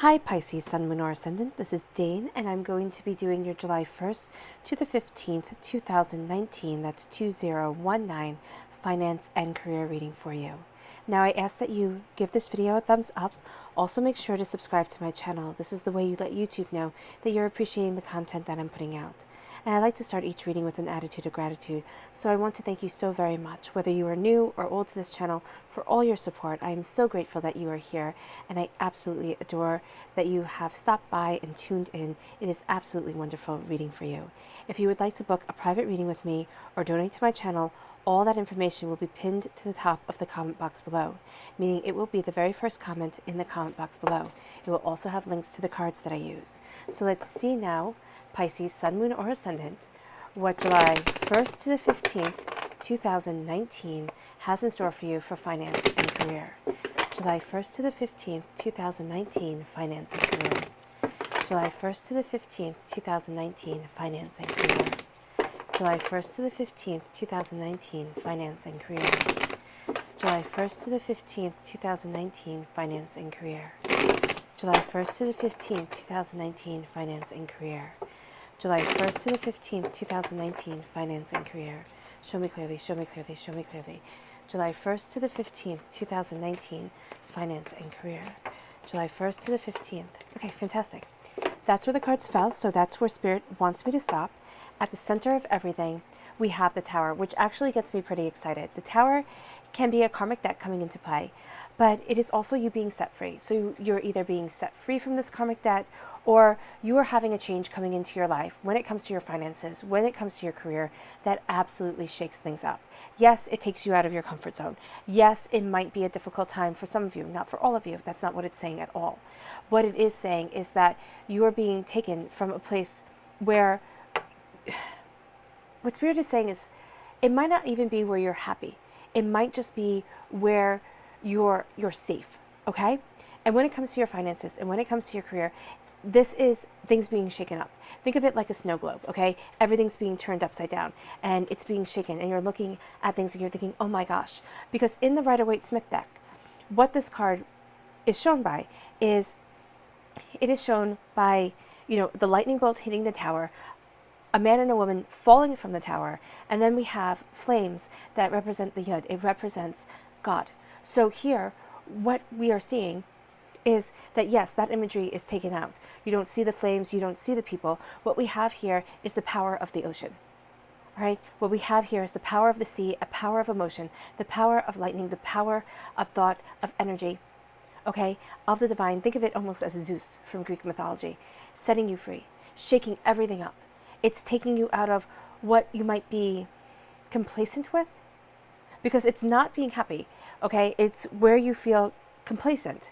Hi Pisces, Sun, Moon, or Ascendant. This is Dane, and I'm going to be doing your July 1st to the 15th, 2019, that's 2019, finance and career reading for you. Now I ask that you give this video a thumbs up. Also make sure to subscribe to my channel. This is the way you let YouTube know that you're appreciating the content that I'm putting out. And I like to start each reading with an attitude of gratitude. So I want to thank you so very much, whether you are new or old to this channel, for all your support. I am so grateful that you are here, and I absolutely adore that you have stopped by and tuned in. It is absolutely wonderful reading for you. If you would like to book a private reading with me or donate to my channel, all that information will be pinned to the top of the comment box below, meaning it will be the very first comment in the comment box below. It will also have links to the cards that I use. So let's see now, Pisces, Sun, Moon, or Ascendant, what July 1st to the 15th, 2019 has in store for you for finance and career. July 1st to the 15th, 2019, finance and career. July 1st to the 15th, 2019, finance and career. July 1st to the 15th, 2019, finance and career. July 1st to the 15th, 2019, finance and career. July 1st to the 15th, 2019, finance and career. July 1st to the 15th, 2019, finance and career. Show me clearly, show me clearly, show me clearly. July 1st to the 15th, 2019, finance and career. July 1st to the 15th. Okay, fantastic. That's where the cards fell, so that's where Spirit wants me to stop. At the center of everything, we have the Tower, which actually gets me pretty excited. The Tower can be a karmic deck coming into play, but it is also you being set free. So you're either being set free from this karmic debt, or you are having a change coming into your life when it comes to your finances, when it comes to your career, that absolutely shakes things up. Yes, it takes you out of your comfort zone. Yes, it might be a difficult time for some of you, not for all of you. That's not what it's saying at all. What it is saying is that you are being taken from a place where what Spirit is saying is it might not even be where you're happy. It might just be where you're safe, okay? And when it comes to your finances and when it comes to your career, this is things being shaken up. Think of it like a snow globe, okay? Everything's being turned upside down and it's being shaken, and you're looking at things and you're thinking, oh my gosh. Because in the Rider-Waite-Smith deck, what this card is shown by is, it is shown by, the lightning bolt hitting the tower, a man and a woman falling from the tower, and then we have flames that represent the Yud. It represents God. So here, what we are seeing is that, yes, that imagery is taken out. You don't see the flames, you don't see the people. What we have here is the power of the ocean. All right? What we have here is the power of the sea, a power of emotion, the power of lightning, the power of thought, of energy, okay, of the divine. Think of it almost as Zeus from Greek mythology, setting you free, shaking everything up. It's taking you out of what you might be complacent with, because it's not being happy, okay? It's where you feel complacent.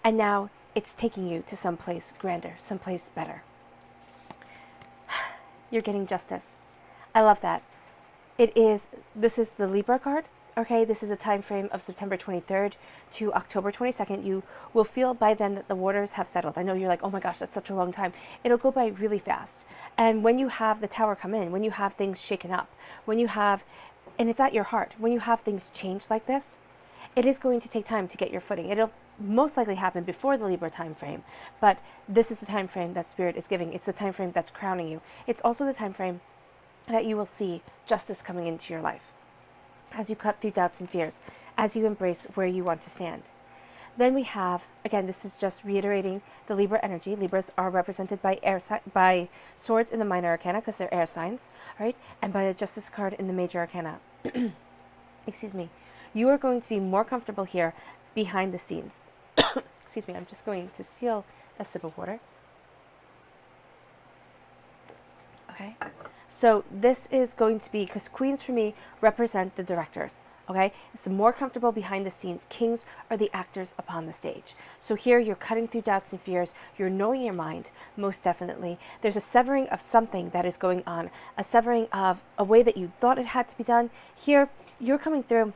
And now it's taking you to someplace grander, someplace better. You're getting justice. I love that. This is the Libra card. Okay, this is a time frame of September 23rd to October 22nd. You will feel by then that the waters have settled. I know you're like, oh my gosh, that's such a long time. It'll go by really fast. And when you have the Tower come in, when you have things shaken up, when you have, and it's at your heart, when you have things change like this, it is going to take time to get your footing. It'll most likely happen before the Libra time frame, but this is the time frame that Spirit is giving. It's the time frame that's crowning you. It's also the time frame that you will see justice coming into your life as you cut through doubts and fears, as you embrace where you want to stand. Then we have, again, this is just reiterating the Libra energy. Libras are represented by swords in the minor arcana because they're air signs, right? And by the Justice card in the major arcana. Excuse me. You are going to be more comfortable here behind the scenes. Excuse me, I'm just going to steal a sip of water. Okay. So this is going to be, because queens for me represent the directors, okay? It's more comfortable behind the scenes. Kings are the actors upon the stage. So here you're cutting through doubts and fears. You're knowing your mind, most definitely. There's a severing of something that is going on, a severing of a way that you thought it had to be done. Here, you're coming through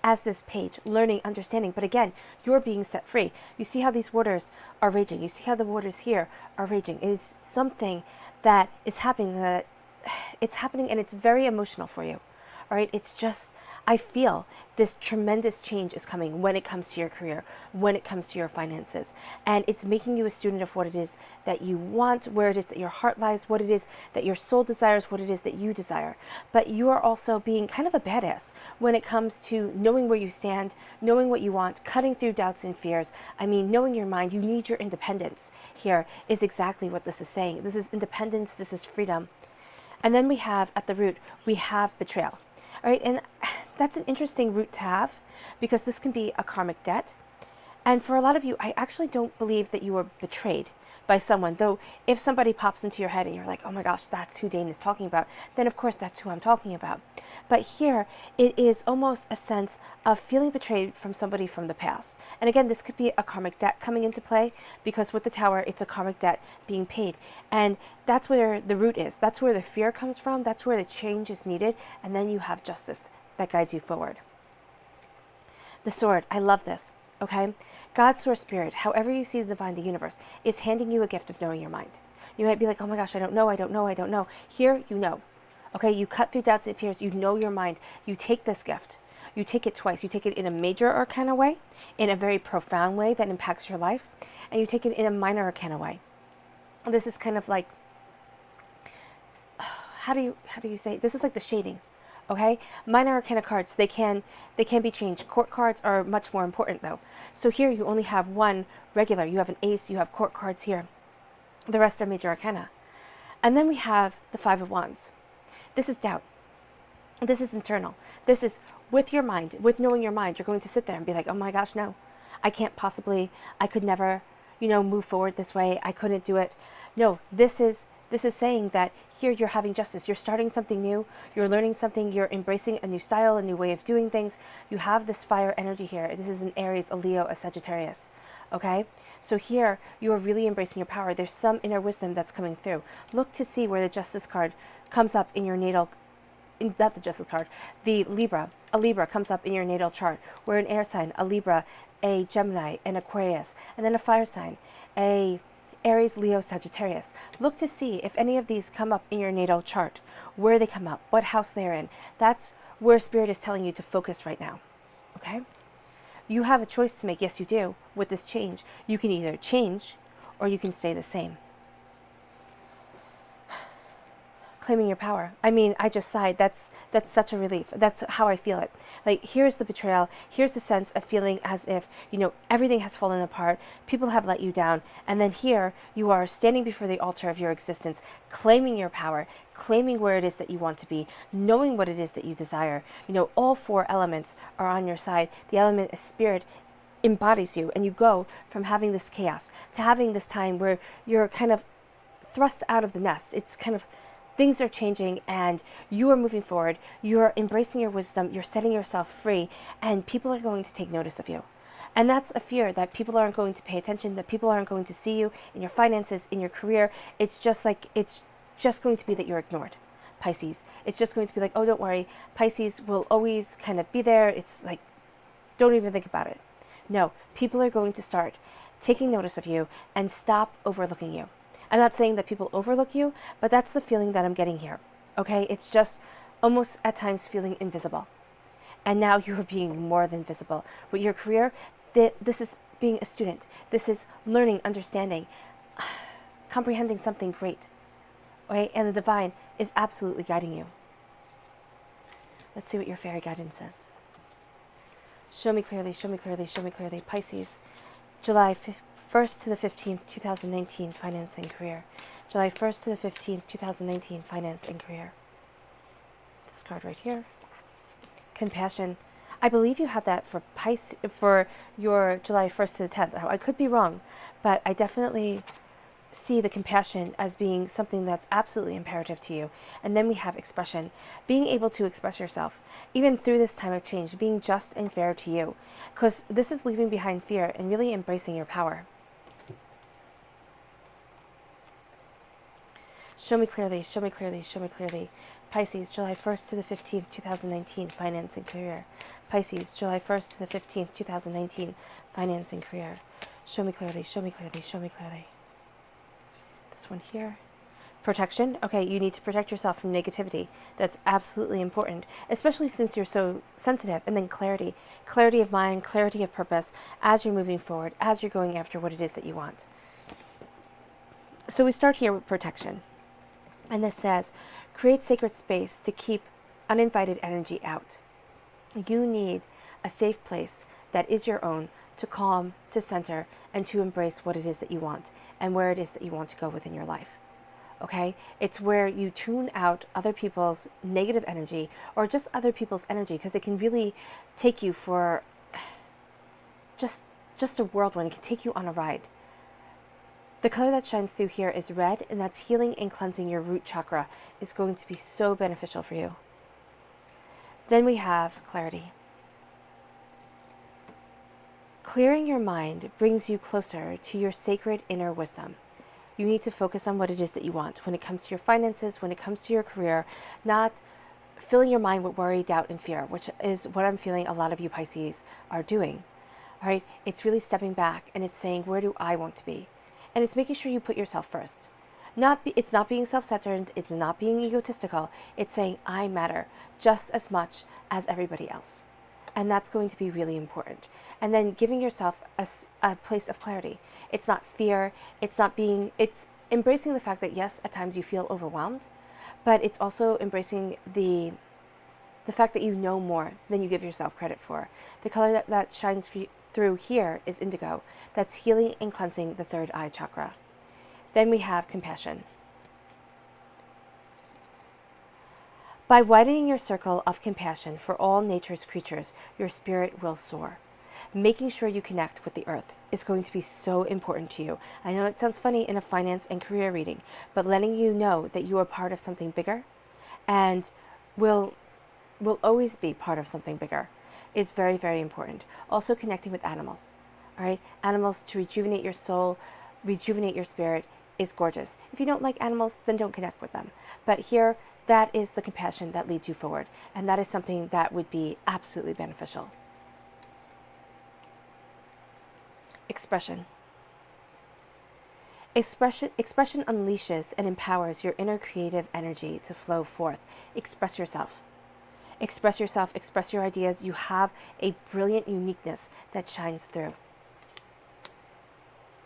as this page, learning, understanding, but again, you're being set free. You see how these waters are raging. You see how the waters here are raging. It is something that is happening, it's happening, and it's very emotional for you, All right, it's just, I feel this tremendous change is coming when it comes to your career, when it comes to your finances. And it's making you a student of what it is that you want, where it is that your heart lies, what it is that your soul desires, what it is that you desire. But you are also being kind of a badass when it comes to knowing where you stand, knowing what you want, cutting through doubts and fears. I mean, knowing your mind, you need your independence here is exactly what this is saying. This is independence, this is freedom. And then we have, at the root, we have betrayal. All right, and that's an interesting root to have because this can be a karmic debt. And for a lot of you, I actually don't believe that you were betrayed by someone. Though if somebody pops into your head and you're like, oh my gosh, that's who Dane is talking about, then of course that's who I'm talking about. But here, it is almost a sense of feeling betrayed from somebody from the past. And again, this could be a karmic debt coming into play because with the Tower, it's a karmic debt being paid. And that's where the root is. That's where the fear comes from. That's where the change is needed. And then you have justice that guides you forward. The sword, I love this. Okay? God's source spirit, however you see the divine, the universe, is handing you a gift of knowing your mind. You might be like, oh my gosh, I don't know. Here, you know. Okay, you cut through doubts and fears, you know your mind. You take this gift. You take it twice. You take it in a major arcana way, in a very profound way that impacts your life, and you take it in a minor arcana way. This is kind of like, how do you say it? This is like the shading. Okay, minor arcana cards, they can be changed. Court cards are much more important though. So here you only have one regular. You have an ace, you have court cards here. The rest are major arcana. And then we have the Five of Wands. This is doubt. This is internal. This is with your mind, with knowing your mind. You're going to sit there and be like, oh my gosh, no, I can't possibly, I could never, move forward this way. I couldn't do it. No, this is saying that here you're having justice. You're starting something new. You're learning something. You're embracing a new style, a new way of doing things. You have this fire energy here. This is an Aries, a Leo, a Sagittarius. Okay? So here you are really embracing your power. There's some inner wisdom that's coming through. Look to see where the Justice card comes up in your natal, not the Justice card, the Libra. A Libra comes up in your natal chart. Where an air sign, a Libra, a Gemini, an Aquarius, and then a fire sign, a Aries, Leo, Sagittarius. Look to see if any of these come up in your natal chart, where they come up, what house they're in. That's where Spirit is telling you to focus right now. Okay? You have a choice to make. Yes, you do. With this change, you can either change or you can stay the same. Claiming your power. I mean, I just sighed. That's such a relief. That's how I feel it. Like, here's the betrayal. Here's the sense of feeling as if, everything has fallen apart. People have let you down. And then here you are standing before the altar of your existence, claiming your power, claiming where it is that you want to be, knowing what it is that you desire. All four elements are on your side. The element of spirit embodies you, and you go from having this chaos to having this time where you're kind of thrust out of the nest. It's kind of, things are changing and you are moving forward. You're embracing your wisdom. You're setting yourself free, and people are going to take notice of you. And that's a fear that people aren't going to pay attention, that people aren't going to see you in your finances, in your career. It's just going to be that you're ignored, Pisces. It's just going to be like, oh, don't worry. Pisces will always kind of be there. It's like, don't even think about it. No, people are going to start taking notice of you and stop overlooking you. I'm not saying that people overlook you, but that's the feeling that I'm getting here. Okay? It's just almost at times feeling invisible. And now you are being more than visible. With your career, this is being a student. This is learning, understanding, comprehending something great. Okay? And the divine is absolutely guiding you. Let's see what your fairy guidance says. Show me clearly, show me clearly, show me clearly. Pisces, July 1st to the 15th, 2019, finance and career. July 1st to the 15th, 2019, finance and career. This card right here. Compassion. I believe you had that for Pisces, for your July 1st to the 10th. I could be wrong, but I definitely see the compassion as being something that's absolutely imperative to you. And then we have expression. Being able to express yourself, even through this time of change, being just and fair to you. Because this is leaving behind fear and really embracing your power. Show me clearly, show me clearly, show me clearly. Pisces, July 1st to the 15th, 2019, finance and career. Pisces, July 1st to the 15th, 2019, finance and career. Show me clearly, show me clearly, show me clearly. This one here. Protection. Okay, you need to protect yourself from negativity. That's absolutely important, especially since you're so sensitive. And then clarity. Clarity of mind, clarity of purpose as you're moving forward, as you're going after what it is that you want. So we start here with protection. And this says, create sacred space to keep uninvited energy out. You need a safe place that is your own to calm, to center, and to embrace what it is that you want and where it is that you want to go within your life. Okay? It's where you tune out other people's negative energy or just other people's energy, because it can really take you for just a whirlwind. It can take you on a ride. The color that shines through here is red, and that's healing and cleansing your root chakra. Is going to be so beneficial for you. Then we have clarity. Clearing your mind brings you closer to your sacred inner wisdom. You need to focus on what it is that you want when it comes to your finances, when it comes to your career, not filling your mind with worry, doubt, and fear, which is what I'm feeling a lot of you Pisces are doing. All right? It's really stepping back and it's saying, where do I want to be? And it's making sure you put yourself first. It's not being self-centered. It's not being egotistical. It's saying, I matter just as much as everybody else. And that's going to be really important. And then giving yourself a place of clarity. It's not fear. It's embracing the fact that, yes, at times you feel overwhelmed, but it's also embracing the fact that you know more than you give yourself credit for. The color that shines through here is indigo. That's healing and cleansing the third eye chakra. Then we have compassion. By widening your circle of compassion for all nature's creatures, your spirit will soar. Making sure you connect with the earth is going to be so important to you. I know it sounds funny in a finance and career reading, but letting you know that you are part of something bigger and will always be part of something bigger is very, very important. Also connecting with animals. All right? Animals to rejuvenate your soul, rejuvenate your spirit is gorgeous. If you don't like animals, then don't connect with them. But here, that is the compassion that leads you forward. And that is something that would be absolutely beneficial. Expression. Expression unleashes and empowers your inner creative energy to flow forth. Express yourself. Express yourself, express your ideas. You have a brilliant uniqueness that shines through.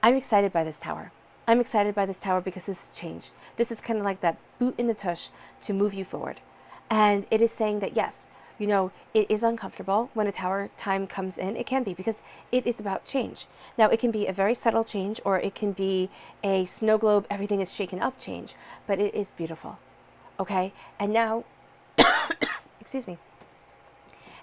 I'm excited by this tower. I'm excited by this tower because this is change. This is kind of like that boot in the tush to move you forward. And it is saying that, yes, you know, it is uncomfortable when a tower time comes in. It can be, because it is about change. Now, it can be a very subtle change, or it can be a snow globe, everything is shaken up change. But it is beautiful. Okay? And now, excuse me.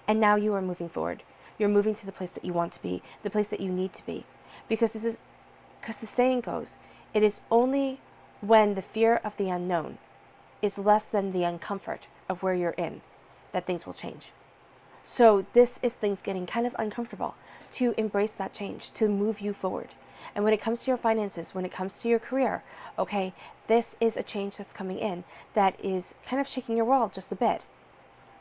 And now you are moving forward. You're moving to the place that you want to be, the place that you need to be. Because the saying goes, it is only when the fear of the unknown is less than the uncomfort of where you're in that things will change. So this is things getting kind of uncomfortable, to embrace that change, to move you forward. And when it comes to your finances, when it comes to your career, okay, this is a change that's coming in that is kind of shaking your world just a bit.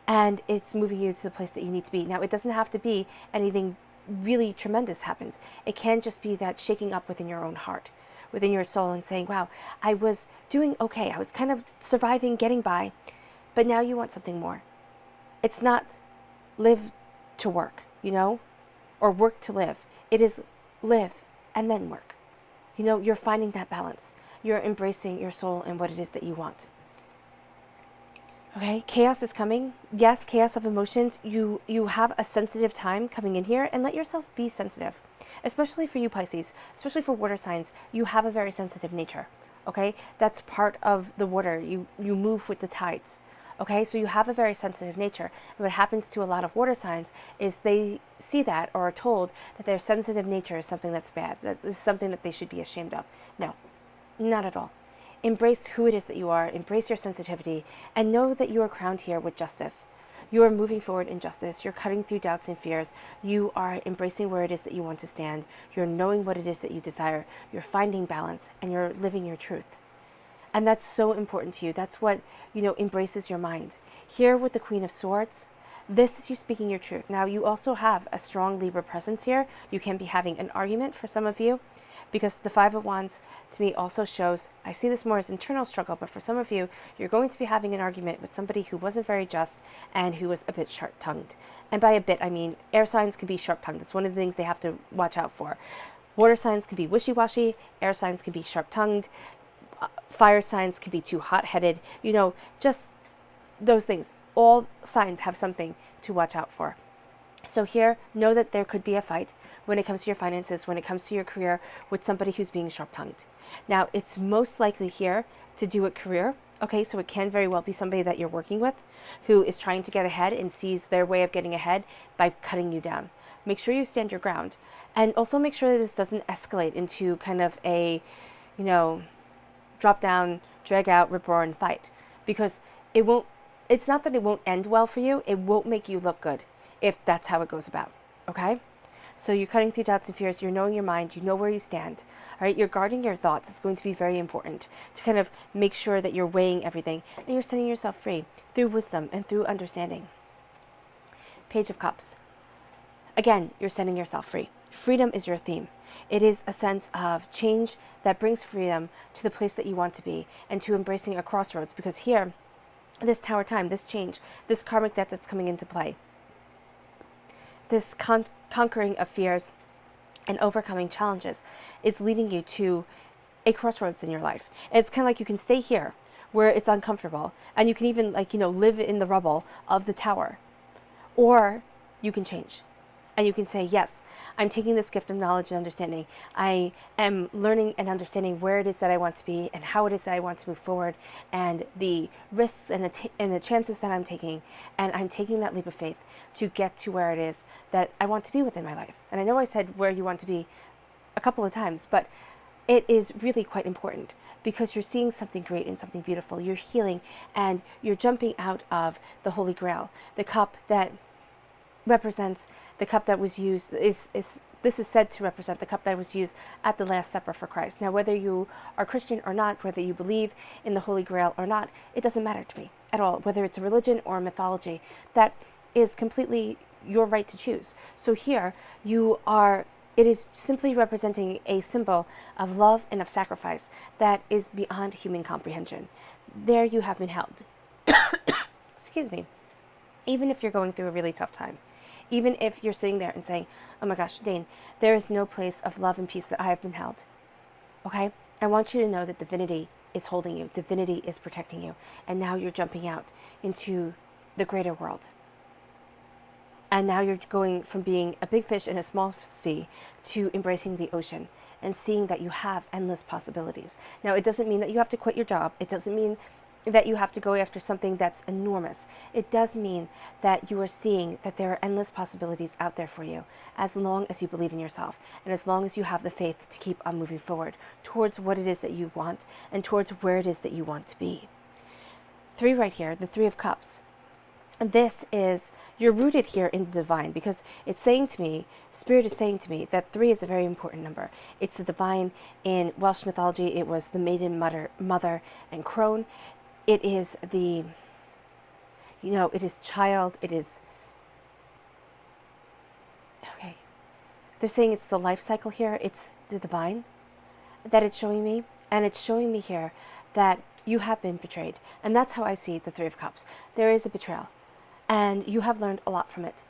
And it's moving you to the place that you need to be. Now, it doesn't have to be anything really tremendous happens. It can just be that shaking up within your own heart, within your soul, and saying, wow, I was doing okay. I was kind of surviving, getting by, but now you want something more. It's not live to work, you know, or work to live. It is live and then work. You know, you're finding that balance. You're embracing your soul and what it is that you want. Okay, chaos is coming. Yes, chaos of emotions. You have a sensitive time coming in here, and let yourself be sensitive. Especially for you Pisces, especially for water signs, you have a very sensitive nature. Okay, that's part of the water. You move with the tides. Okay, so you have a very sensitive nature. And what happens to a lot of water signs is they see that, or are told that their sensitive nature is something that's bad, that is something that they should be ashamed of. No, not at all. Embrace who it is that you are, embrace your sensitivity, and know that you are crowned here with justice. You are moving forward in justice. You're cutting through doubts and fears. You are embracing where it is that you want to stand. You're knowing what it is that you desire. You're finding balance, and you're living your truth. And that's so important to you. That's what, you know, embraces your mind. Here with the Queen of Swords, this is you speaking your truth. Now, you also have a strong Libra presence here. You can be having an argument for some of you, because the Five of Wands to me also shows, I see this more as internal struggle, but for some of you, you're going to be having an argument with somebody who wasn't very just and who was a bit sharp-tongued. And by a bit, I mean air signs can be sharp-tongued. It's one of the things they have to watch out for. Water signs can be wishy-washy, air signs can be sharp-tongued, fire signs can be too hot-headed, just those things. All signs have something to watch out for. So here, know that there could be a fight when it comes to your finances, when it comes to your career, with somebody who's being sharp-tongued. Now, it's most likely here to do with career. Okay, so it can very well be somebody that you're working with who is trying to get ahead and sees their way of getting ahead by cutting you down. Make sure you stand your ground. And also make sure that this doesn't escalate into kind of a, drop down, drag out, rip roar and fight. Because it's not that it won't end well for you, it won't make you look good if that's how it goes about, okay? So you're cutting through doubts and fears, you're knowing your mind, you know where you stand, all right? You're guarding your thoughts. It's going to be very important to kind of make sure that you're weighing everything and you're setting yourself free through wisdom and through understanding. Page of Cups. Again, you're setting yourself free. Freedom is your theme. It is a sense of change that brings freedom to the place that you want to be and to embracing a crossroads, because here, this Tower time, this change, this karmic debt that's coming into play, this conquering of fears and overcoming challenges is leading you to a crossroads in your life. And it's kind of like you can stay here where it's uncomfortable and you can even live in the rubble of the tower, or you can change. And you can say, yes, I'm taking this gift of knowledge and understanding. I am learning and understanding where it is that I want to be and how it is that I want to move forward and the risks and the chances that I'm taking. And I'm taking that leap of faith to get to where it is that I want to be within my life. And I know I said where you want to be a couple of times, but it is really quite important because you're seeing something great and something beautiful. You're healing and you're jumping out of the Holy Grail, the cup that represents the cup that was used this is said to represent the cup that was used at the Last Supper for Christ. Now, whether you are Christian or not, whether you believe in the Holy Grail or not, it doesn't matter to me at all. Whether it's a religion or a mythology, that is completely your right to choose. So here it is simply representing a symbol of love and of sacrifice that is beyond human comprehension. There you have been held. Excuse me. Even if you're going through a really tough time. Even if you're sitting there and saying, oh my gosh, Dane, there is no place of love and peace that I have been held. Okay? I want you to know that divinity is holding you. Divinity is protecting you. And now you're jumping out into the greater world. And now you're going from being a big fish in a small sea to embracing the ocean and seeing that you have endless possibilities. Now, it doesn't mean that you have to quit your job. It doesn't mean that you have to go after something that's enormous. It does mean that you are seeing that there are endless possibilities out there for you, as long as you believe in yourself, and as long as you have the faith to keep on moving forward towards what it is that you want, and towards where it is that you want to be. 3 right here, the 3 of Cups. This is, you're rooted here in the divine, because it's saying to me, Spirit is saying to me, that 3 is a very important number. It's the divine. In Welsh mythology, it was the maiden, mother, and crone. It is it is child, it is, okay. They're saying it's the life cycle here, it's the divine that it's showing me. And it's showing me here that you have been betrayed. And that's how I see the 3 of Cups. There is a betrayal. And you have learned a lot from it.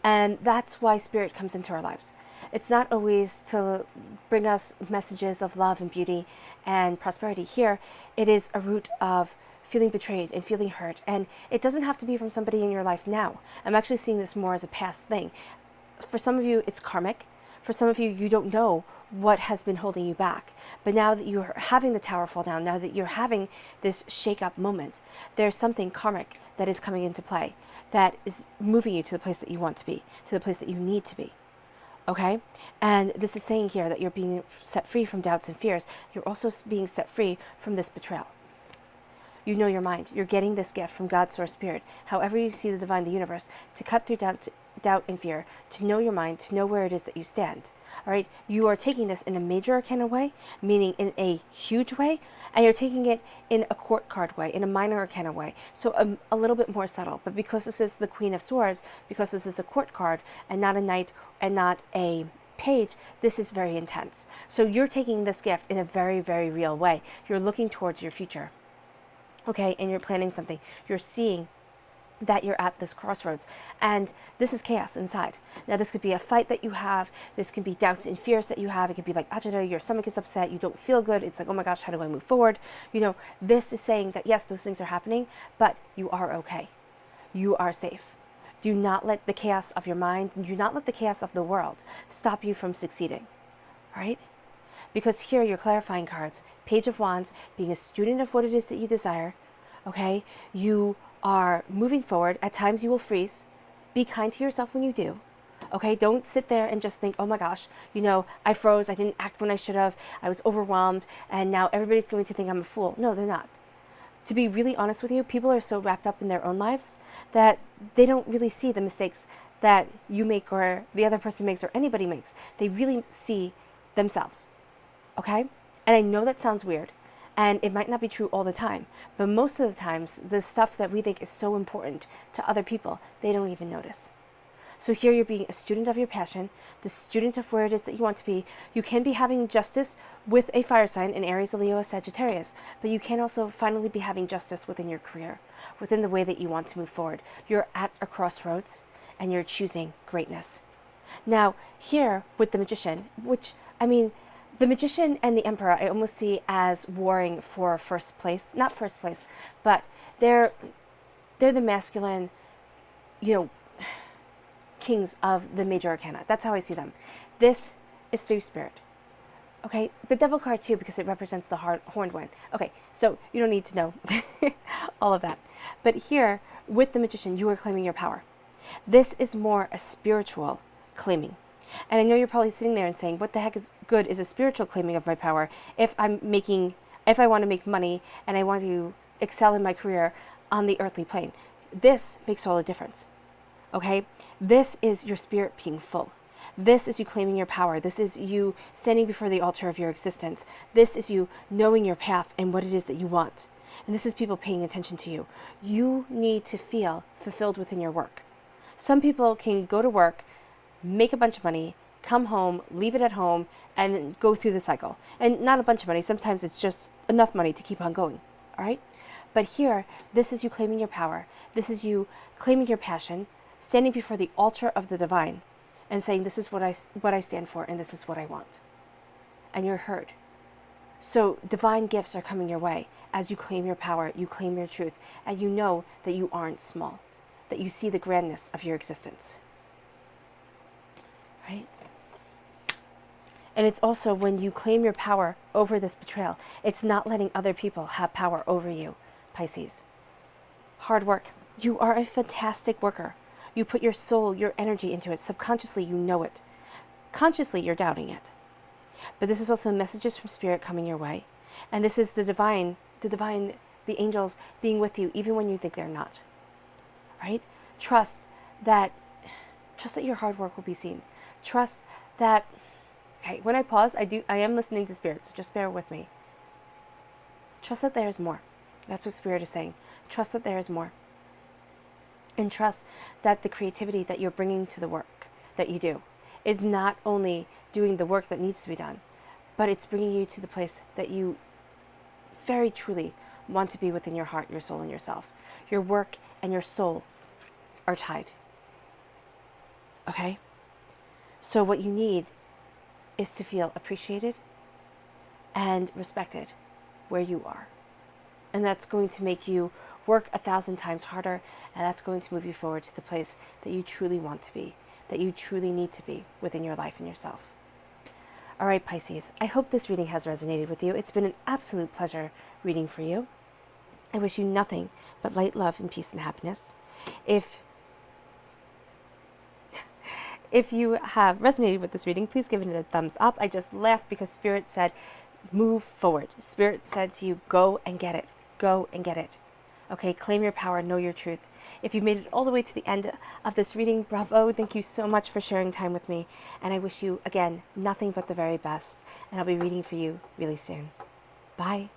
And that's why Spirit comes into our lives. It's not always to bring us messages of love and beauty and prosperity. Here, it is a root of feeling betrayed and feeling hurt. And it doesn't have to be from somebody in your life now. I'm actually seeing this more as a past thing. For some of you, it's karmic. For some of you, you don't know what has been holding you back. But now that you're having the tower fall down, now that you're having this shake-up moment, there's something karmic that is coming into play that is moving you to the place that you want to be, to the place that you need to be. Okay? And this is saying here that you're being set free from doubts and fears. You're also being set free from this betrayal. You know your mind. You're getting this gift from God, Source, Spirit, however you see the divine, the universe, to cut through doubt and fear, to know your mind, to know where it is that you stand. All right? You are taking this in a major arcana way, meaning in a huge way, and you're taking it in a court card way, in a minor arcana way. So a little bit more subtle. But because this is the Queen of Swords, because this is a court card and not a knight and not a Page, this is very intense. So you're taking this gift in a very, very real way. You're looking towards your future, okay? And you're planning something. You're seeing that you're at this crossroads, and this is chaos inside. Now, this could be a fight that you have. This can be doubts and fears that you have. It could be like agita, your stomach is upset, you don't feel good. It's like, oh my gosh, how do I move forward? You know, this is saying that yes, those things are happening, but you are okay. You are safe. Do not let the chaos of your mind, do not let the chaos of the world stop you from succeeding, all right? Because here, your clarifying cards, Page of Wands, being a student of what it is that you desire, okay? You are moving forward. At times you will freeze. Be kind to yourself when you do, okay? Don't sit there and just think, oh my gosh, you know, I froze, I didn't act when I should have, I was overwhelmed, and now everybody's going to think I'm a fool. No, they're not. To be really honest with you, people are so wrapped up in their own lives that they don't really see the mistakes that you make or the other person makes or anybody makes. They really see themselves, okay? And I know that sounds weird, and it might not be true all the time, but most of the times, the stuff that we think is so important to other people, they don't even notice. So here you're being a student of your passion, the student of where it is that you want to be. You can be having justice with a fire sign in Aries, Leo, Sagittarius, but you can also finally be having justice within your career, within the way that you want to move forward. You're at a crossroads and you're choosing greatness. Now, here with the Magician, which, I mean, the Magician and the Emperor, I almost see as warring for first place. Not first place, but they're the masculine, you know, kings of the major arcana. That's how I see them. This is through spirit. Okay, the Devil card too, because it represents the horned one. Okay, so you don't need to know all of that. But here, with the Magician, you are claiming your power. This is more a spiritual claiming. And I know you're probably sitting there and saying, what the heck is good is a spiritual claiming of my power if I want to make money and I want to excel in my career on the earthly plane. This makes all the difference. Okay? This is your spirit being full. This is you claiming your power. This is you standing before the altar of your existence. This is you knowing your path and what it is that you want. And this is people paying attention to you. You need to feel fulfilled within your work. Some people can go to work, make a bunch of money, come home, leave it at home, and go through the cycle. And not a bunch of money. Sometimes it's just enough money to keep on going. All right? But here, this is you claiming your power. This is you claiming your passion, standing before the altar of the divine and saying, this is what I stand for and this is what I want. And you're heard. So divine gifts are coming your way as you claim your power, you claim your truth, and you know that you aren't small, that you see the grandness of your existence. Right? And it's also when you claim your power over this betrayal, it's not letting other people have power over you, Pisces. Hard work. You are a fantastic worker. You put your soul, your energy into it. Subconsciously, you know it. Consciously, you're doubting it. But this is also messages from Spirit coming your way. And this is the divine, the angels being with you, even when you think they're not. Right? Trust that your hard work will be seen. Trust that, okay, when I pause, I am listening to Spirit, so just bear with me. Trust that there is more. That's what Spirit is saying. Trust that there is more. And trust that the creativity that you're bringing to the work that you do is not only doing the work that needs to be done, but it's bringing you to the place that you very truly want to be within your heart, your soul, and yourself. Your work and your soul are tied. Okay? So what you need is to feel appreciated and respected where you are. And that's going to make you work 1,000 times harder, and that's going to move you forward to the place that you truly want to be, that you truly need to be within your life and yourself. All right, Pisces, I hope this reading has resonated with you. It's been an absolute pleasure reading for you. I wish you nothing but light, love, and peace and happiness. If you have resonated with this reading, please give it a thumbs up. I just laughed because Spirit said, move forward. Spirit said to you, go and get it. Go and get it. Okay, claim your power, know your truth. If you made it all the way to the end of this reading, bravo. Thank you so much for sharing time with me. And I wish you, again, nothing but the very best. And I'll be reading for you really soon. Bye.